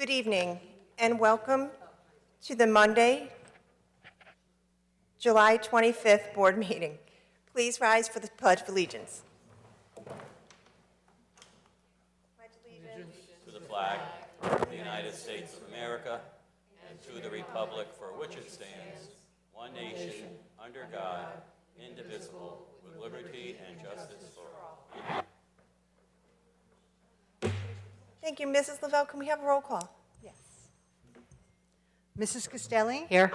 Good evening and welcome to the Monday, July 25th board meeting. Please rise for the Pledge of Allegiance. To the flag of the United States of America and to the republic for which it stands, one nation, under God, indivisible, with liberty and justice for all. Thank you. Mrs. Lavelle, can we have a roll call? Yes. Mrs. Castelli? Here.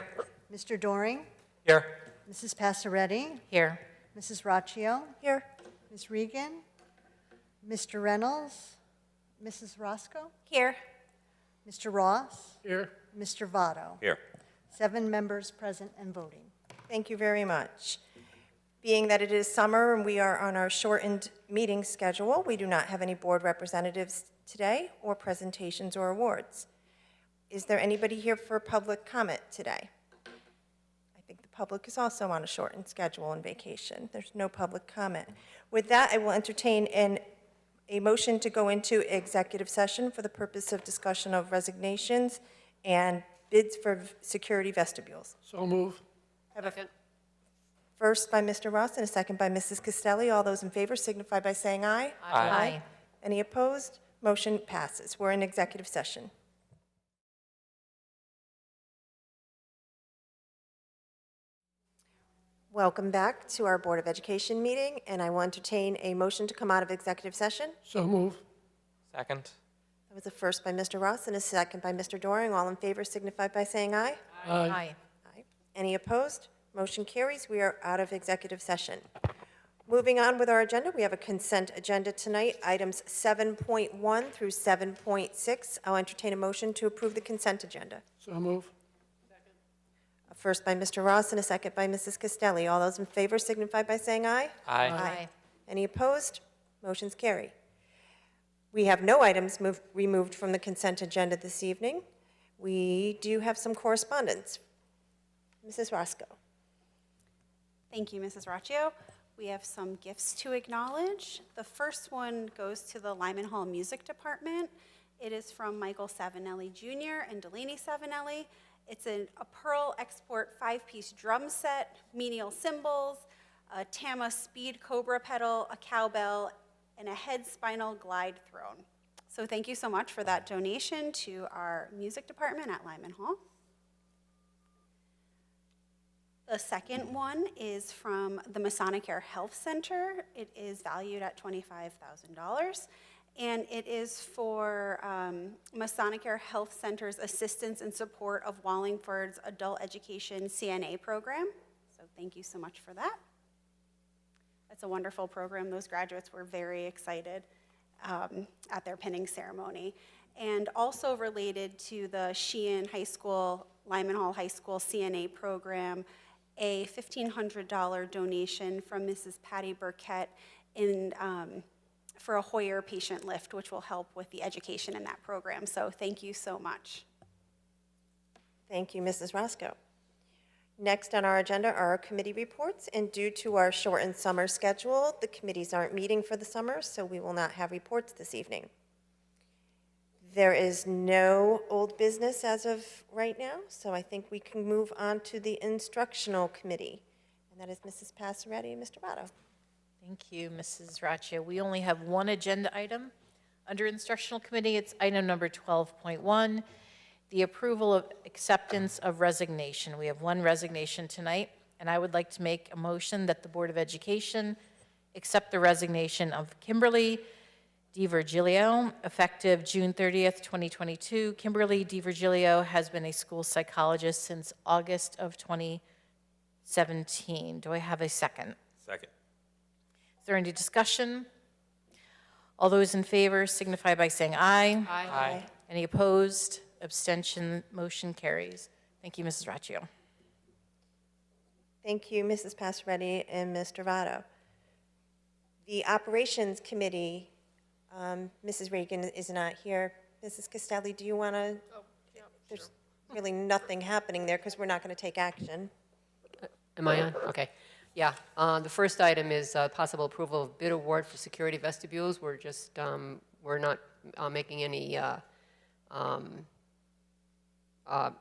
Mr. Doring? Here. Mrs. Passaretti? Here. Mrs. Raccio? Here. Ms. Regan? Mr. Reynolds? Mrs. Roscoe? Here. Mr. Ross? Here. Mr. Votto? Here. 7 members present and voting. Thank you very much. Being that it is summer and we are on our shortened meeting schedule, we do not have any board representatives today or presentations or awards. Is there anybody here for public comment today? I think the public is also on a shortened schedule and vacation. There's no public comment. With that, I will entertain a motion to go into executive session for the purpose of discussion of resignations and bids for security vestibules. So move. I have a first by Mr. Ross and a second by Mrs. Castelli. All those in favor signify by saying aye. Aye. Any opposed? Motion passes. We're in executive session. Welcome back to our Board of Education meeting, and I will entertain a motion to come out of executive session. So move. Second. That was a first by Mr. Ross and a second by Mr. Doring. All in favor signify by saying aye. Aye. Aye. Any opposed? Motion carries. We are out of executive session. Moving on with our agenda, we have a consent agenda tonight, items 7.1 through 7.6. I'll entertain a motion to approve the consent agenda. So move. A first by Mr. Ross and a second by Mrs. Castelli. All those in favor signify by saying aye. Aye. Any opposed? Motion's carry. We have no items removed from the consent agenda this evening. We do have some correspondence. Mrs. Roscoe. Thank you, Mrs. Raccio. We have some gifts to acknowledge. The first one goes to the Lyman Hall Music Department. It is from Michael Savinelli Jr. and Delaney Savinelli. It's a Pearl Export 5-piece drum set, menial cymbals, a Tama Speed Cobra pedal, a cowbell, and a head spinal glide throne. So thank you so much for that donation to our music department at Lyman Hall. The second one is from the Masonic Health Center. It is valued at $25,000, and it is for Masonic Health Center's assistance and support of Wallingford's adult education CNA program. So thank you so much for that. That's a wonderful program. Those graduates were very excited at their pinning ceremony. And also related to the Sheehan High School, Lyman Hall High School CNA program, a $1,500 donation from Mrs. Patty Burkett for a Hoyer patient lift, which will help with the education in that program. So thank you so much. Thank you, Mrs. Roscoe. Next on our agenda are our committee reports, and due to our shortened summer schedule, the committees aren't meeting for the summer, so we will not have reports this evening. There is no old business as of right now, so I think we can move on to the instructional committee, and that is Mrs. Passaretti and Mr. Votto. Thank you, Mrs. Raccio. We only have one agenda item under instructional committee. It's item number 12.1, the approval of acceptance of resignation. We have one resignation tonight, and I would like to make a motion that the Board of Education accept the resignation of Kimberly DiVirgilio, effective June 30th, 2022. Kimberly DiVirgilio has been a school psychologist since August of 2017. Do I have a second? Second. Is there any discussion? All those in favor signify by saying aye. Aye. Any opposed? Abstention? Motion carries. Thank you, Mrs. Raccio. Thank you, Mrs. Passaretti and Mr. Votto. The operations committee, Mrs. Regan is not here. Mrs. Castelli, do you want to? Oh, yeah, there's really nothing happening there because we're not going to take action. Am I on? Okay. Yeah. The first item is possible approval of bid award for security vestibules. We're just, we're not making any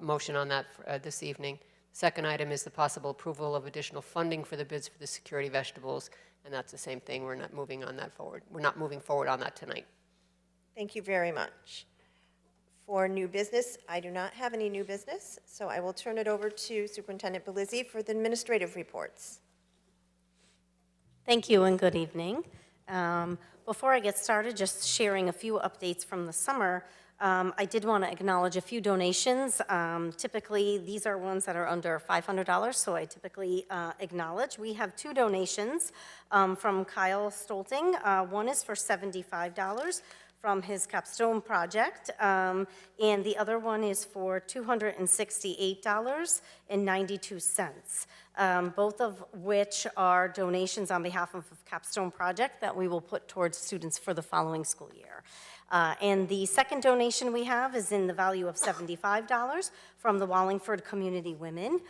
motion on that this evening. Second item is the possible approval of additional funding for the bids for the security vegetables, and that's the same thing. We're not moving on that forward. We're not moving forward on that tonight. Thank you very much. For new business, I do not have any new business, so I will turn it over to Superintendent Belizzi for the administrative reports. Thank you and good evening. Before I get started, just sharing a few updates from the summer, I did want to acknowledge a few donations. Typically, these are ones that are under $500, so I typically acknowledge. We have two donations from Kyle Stolting. One is for $75 from his capstone project, and the other one is for $268.92, both of which are donations on behalf of the capstone project that we will put towards students for the following school year. And the second donation we have is in the value of $75 from the Wallingford Community Women.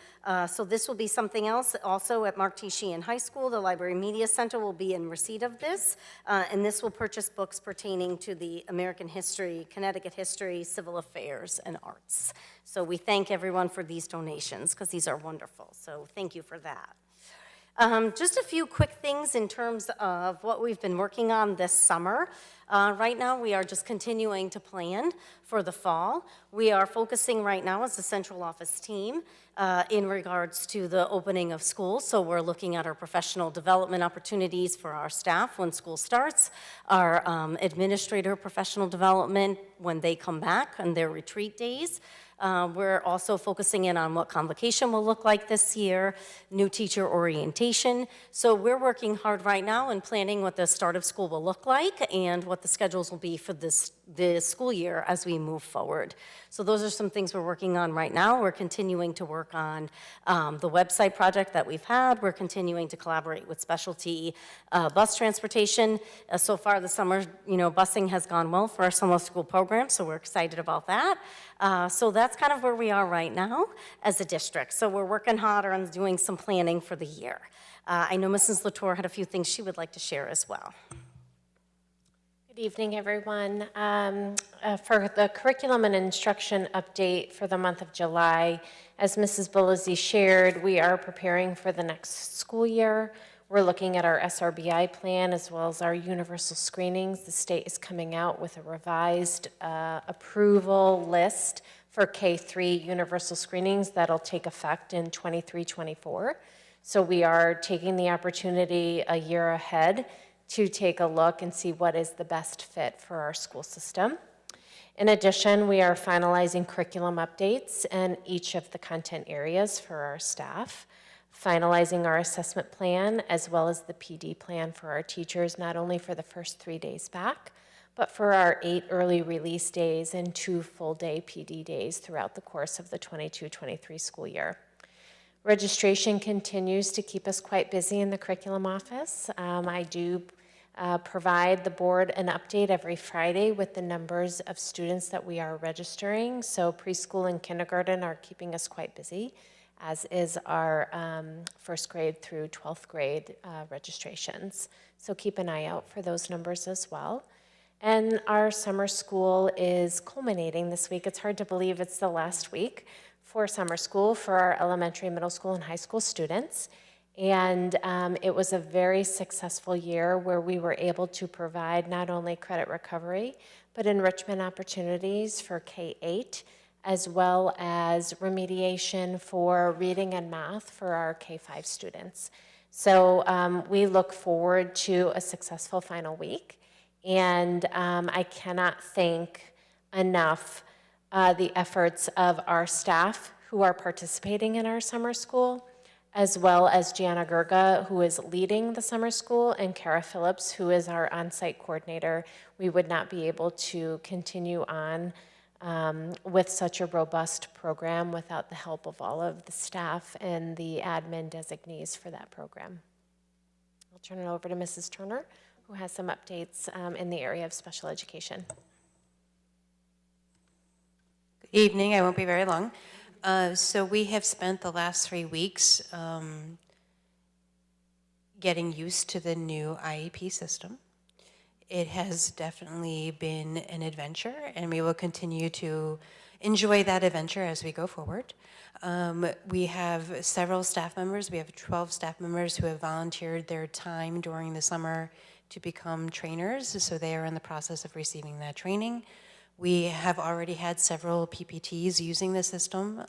So this will be something else also at Mark T. Sheehan High School. The Library Media Center will be in receipt of this, and this will purchase books pertaining to the American history, Connecticut history, civil affairs, and arts. So we thank everyone for these donations because these are wonderful. So thank you for that. Just a few quick things in terms of what we've been working on this summer. Right now, we are just continuing to plan for the fall. We are focusing right now as a central office team in regards to the opening of schools. So we're looking at our professional development opportunities for our staff when school starts, our administrator professional development when they come back on their retreat days. We're also focusing in on what convocation will look like this year, new teacher orientation. So we're working hard right now and planning what the start of school will look like and what the schedules will be for this school year as we move forward. So those are some things we're working on right now. We're continuing to work on the website project that we've had. We're continuing to collaborate with specialty bus transportation. So far this summer, busing has gone well for our summer school program, so we're excited about that. So that's kind of where we are right now as a district. So we're working harder on doing some planning for the year. I know Mrs. Latour had a few things she would like to share as well. Good evening, everyone. For the curriculum and instruction update for the month of July, as Mrs. Belizzi shared, we are preparing for the next school year. We're looking at our SRBI plan as well as our universal screenings. The state is coming out with a revised approval list for K-3 universal screenings that'll take effect in 23-24. So we are taking the opportunity a year ahead to take a look and see what is the best fit for our school system. In addition, we are finalizing curriculum updates in each of the content areas for our staff, finalizing our assessment plan as well as the PD plan for our teachers, not only for the first 3 days back, but for our 8 early release days and 2 full-day PD days throughout the course of the 22-23 school year. Registration continues to keep us quite busy in the curriculum office. I do provide the board an update every Friday with the numbers of students that we are registering. So preschool and kindergarten are keeping us quite busy, as is our first grade through 12th grade registrations. So keep an eye out for those numbers as well. And our summer school is culminating this week. It's hard to believe it's the last week for summer school for our elementary, middle school, and high school students. And it was a very successful year where we were able to provide not only credit recovery, but enrichment opportunities for K-8, as well as remediation for reading and math for our K-5 students. So we look forward to a successful final week. And I cannot thank enough the efforts of our staff who are participating in our summer school, as well as Gianna Gurga, who is leading the summer school, and Kara Phillips, who is our on-site coordinator. We would not be able to continue on with such a robust program without the help of all of the staff and the admin designees for that program. I'll turn it over to Mrs. Turner, who has some updates in the area of special education. Good evening. I won't be very long. So we have spent the last 3 weeks getting used to the new IEP system. It has definitely been an adventure, and we will continue to enjoy that adventure as we go forward. We have several staff members. We have 12 staff members who have volunteered their time during the summer to become trainers, so they are in the process of receiving that training. We have already had several PPTs using the system,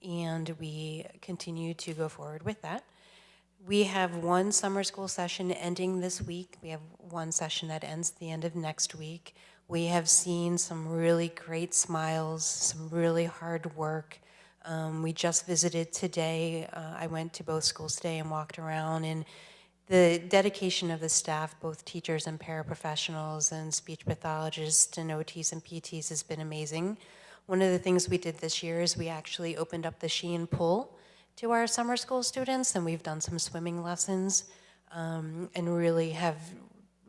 and we continue to go forward with that. We have one summer school session ending this week. We have one session that ends at the end of next week. We have seen some really great smiles, some really hard work. We just visited today. I went to both schools today and walked around, and the dedication of the staff, both teachers and paraprofessionals and speech pathologists and OTs and PTs, has been amazing. One of the things we did this year is we actually opened up the Sheehan pool to our summer school students, and we've done some swimming lessons and really have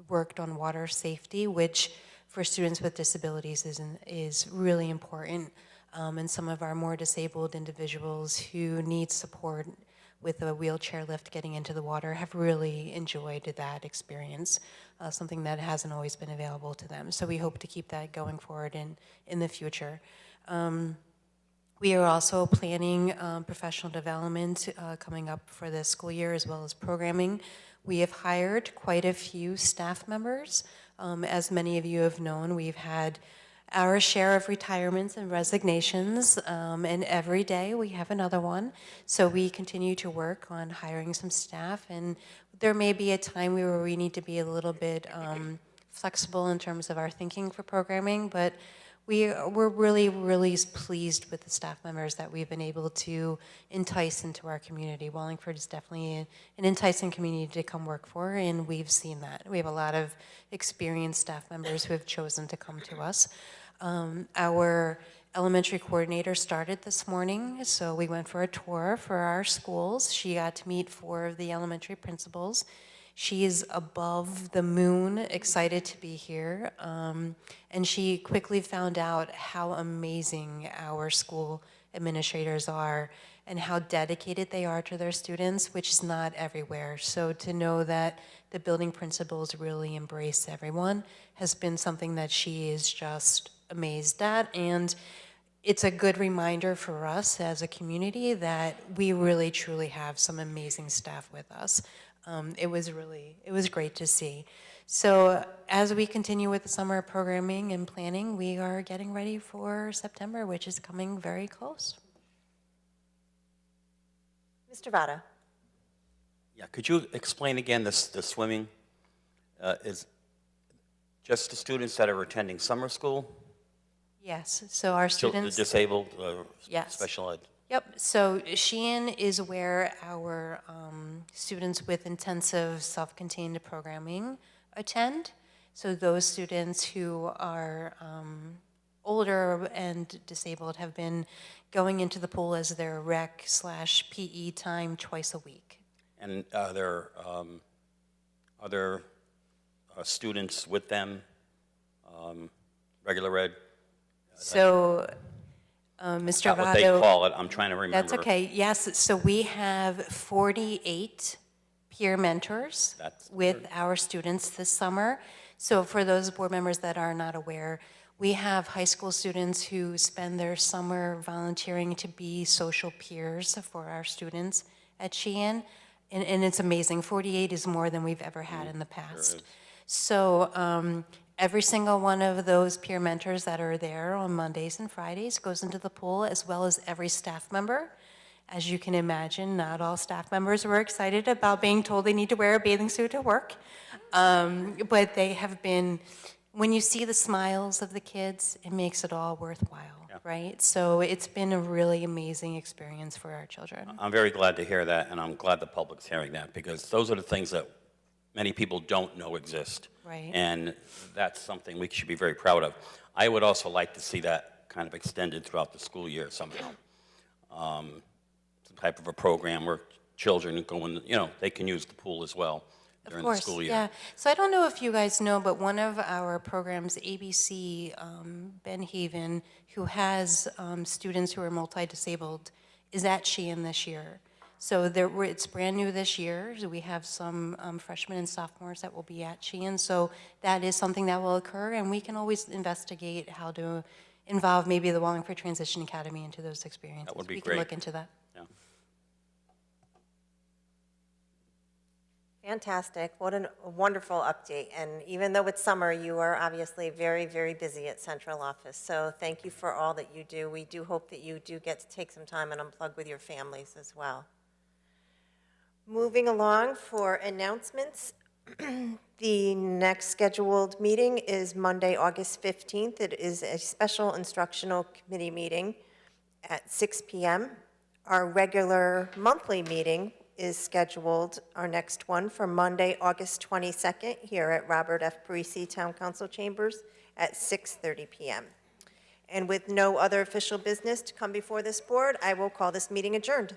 worked on water safety, which for students with disabilities is really important. And some of our more disabled individuals who need support with a wheelchair lift getting into the water have really enjoyed that experience, something that hasn't always been available to them. So we hope to keep that going forward in the future. We are also planning professional development coming up for this school year, as well as programming. We have hired quite a few staff members. As many of you have known, we've had our share of retirements and resignations, and every day we have another one. So we continue to work on hiring some staff, and there may be a time where we need to be a little bit flexible in terms of our thinking for programming, but we're really, really pleased with the staff members that we've been able to entice into our community. Wallingford is definitely an enticing community to come work for, and we've seen that. We have a lot of experienced staff members who have chosen to come to us. Our elementary coordinator started this morning, so we went for a tour for our schools. She got to meet 4 of the elementary principals. She is above the moon, excited to be here, and she quickly found out how amazing our school administrators are and how dedicated they are to their students, which is not everywhere. So to know that the building principals really embrace everyone has been something that she is just amazed at, and it's a good reminder for us as a community that we really truly have some amazing staff with us. It was great to see. So as we continue with the summer programming and planning, we are getting ready for September, which is coming very close. Mr. Votto. Yeah, could you explain again the swimming? Is just the students that are attending summer school? Yes, so our students. The disabled, Yes. special ed? Yep, so Sheehan is where our students with intensive self-contained programming attend. So those students who are older and disabled have been going into the pool as their rec/PE time twice a week. And are there other students with them, regular ed? So, Mr. Not what they Votto. call it, I'm trying to remember. That's okay, yes, so we have 48 peer mentors That's with good. our students this summer. So for those board members that are not aware, we have high school students who spend their summer volunteering to be social peers for our students at Sheehan. And it's amazing, 48 is more than we've ever had in the past. So every single one of those peer mentors that are there on Mondays and Fridays goes into the pool, as well as every staff member. As you can imagine, not all staff members were excited about being told they need to wear a bathing suit to work. But they have been, when you see the smiles of the kids, it makes it all worthwhile, right? So it's been a really amazing experience for our children. I'm very glad to hear that, and I'm glad the public's hearing that, because those are the things that many people don't know exist. Right. And that's something we should be very proud of. I would also like to see that kind of extended throughout the school year somehow. Some type of a program where children go in, they can use the pool as well during the school year. Yeah. So I don't know if you guys know, but one of our programs, ABC Ben Haven, who has students who are multi-disabled, is at Sheehan this year. So it's brand new this year. So we have some freshmen and sophomores that will be at Sheehan. So that is something that will occur, and we can always investigate how to involve maybe the Wallingford Transition Academy into those experiences. That would be We great. can look into that. Yeah. Fantastic. What a wonderful update. And even though it's summer, you are obviously very, very busy at central office. So thank you for all that you do. We do hope that you do get to take some time and unplug with your families as well. Moving along for announcements, the next scheduled meeting is Monday, August 15th. It is a special instructional committee meeting at 6 p.m. Our regular monthly meeting is scheduled, our next one, for Monday, August 22nd, here at Robert F. Parisi Town Council Chambers at 6:30 p.m. And with no other official business to come before this board, I will call this meeting adjourned.